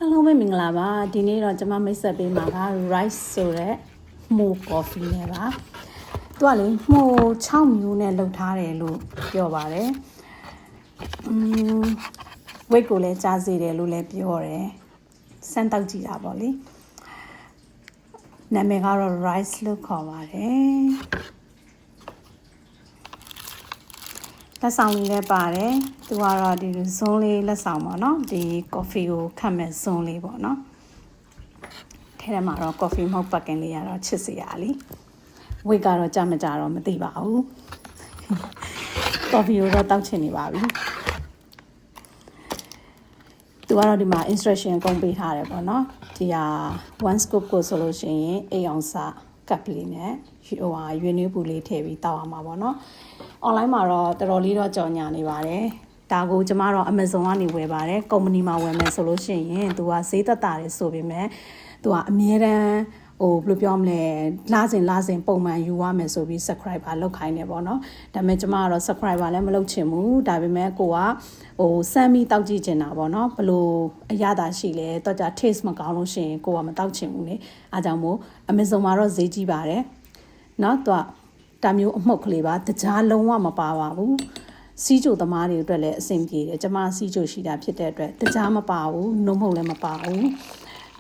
အားလုံးပဲမင်္ဂလာပါဒီနေ့တော့ကျွန်မမိတ်ဆက်ပေးမှာက rice ဆိုတဲ့မှု coffee နဲ့ပါသူကလေမှု6မျိုးနဲ့လုပ်ထားတယ်လို့ပြောပါတယ်ဝိတ်ကိုလည်းကြားစေတယ်လို့လည်းပြောတယ်စမ်းတောက်ကြည့်တာပေါ့လေနာမည်ကတော့ rice လို့ခေါ်ပါတယ်လက်ဆောင်လေးလည်းပါတယ်သူကတော့ဒီဇွန်းလေးလက်ဆောင်ပေါ့နော်ဒီ coffee ကိုခတ်မဲ့ဇွန်းလေးပေါ့နော်ထဲထဲမှာတော့ coffee မဟုတ်ပတ်ကင်လေးရတော့ချစ်စရာလीဝိတ်ကတော့ကြမကြတော့မသိပါဘူး coffee ကိုတော့တောက်ချင်နေပါပြီသူကတော့ဒီမှာ instruction ကုန်ပေးထားတယ်ပေါ့နော်ဒီဟာ one scoop ကိုဆိုလို့ရှိရင်8အောင်စကပ်လေးနဲ့ရွေးနွေးပူလေးထည့်ပြီးတောက်အောင်ပါပေါ့နော် online မှာတော့တော်တော်လေးတော့ကြော်ညာနေပါတယ်ဒါကိုကျမတော့ Amazon ကနေဝယ်ပါတယ်ကုမ္ပဏီမှာဝယ်မယ်ဆိုလို့ရှိရင်သူကဈေးသက်သာတယ်ဆိုပေမဲ့သူကအမြဲတမ်းဘယ်လိုပြောမလဲလာစဉ်ပုံမှန်ယူရမယ်ဆိုပြီး subscriber လောက်ခိုင်းနေပေါ့နော်ဒါပေမဲ့ကျမကတော့ subscriber လည်းမလုပ်ချင်ဘူးဒါပေမဲ့ကိုကစမ်းပြီးတောက်ကြည့်ချင်တာပေါ့နော်ဘယ်လိုအရသာရှိလဲတော့ကြ taste မကောင်းလို့ရှိရင်ကိုကမတောက်ချင်ဘူးလေအားကြောင့်မို့ Amazon မှာတော့ဈေးကြီးပါတယ်နော်သူကတာမျိုးအမှုတ်ကလေးပါတကြားလုံးဝမပါပါဘူးစီးကြိုသမားတွေအတွက်လည်းအဆင်ပြေတယ်ကျမစီးကြိုရှိတာဖြစ်တဲ့အတွက်တကြားမပါဘူးနှုတ်မှုတ်လည်းမပါဘူး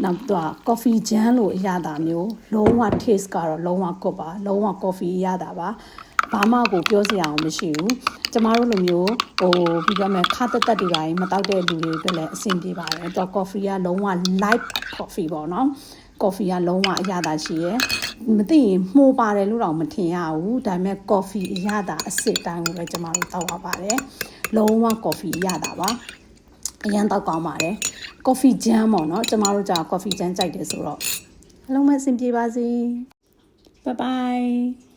နောက်တော့ coffee jam လို့အရသာမျိုးလုံးဝ taste ကတော့လုံးဝကွတ်ပါလုံးဝ coffee အရသာပါဘာမှကိုပြောစရာအောင်မရှိဘူးကျမတို့လိုမျိုးပြီးတော့မယ်ခါတက်တွေပိုင်းမတောက်တဲ့လူတွေအတွက်လည်းအဆင်ပြေပါတယ်တော့ coffee ကလုံးဝ light coffee ပေါ့နော်coffee ကလုံးဝအရသာရှိရယ်မသိရင်မှုန်ပါတယ်လို့တော့မထင်ရဘူးဒါပေမဲ့ coffee အရသာအစစ်တိုင်းကိုပဲကျမတို့တောက်ရပါတယ်လုံးဝ coffee အရသာပါအရန်တောက်ကောင်းပါတယ် coffee jam ပေါ့နော်ကျမတို့ကြာ coffee jam ကြိုက်တယ်ဆိုတော့အလုံးမအဆင်ပြေပါစေ bye bye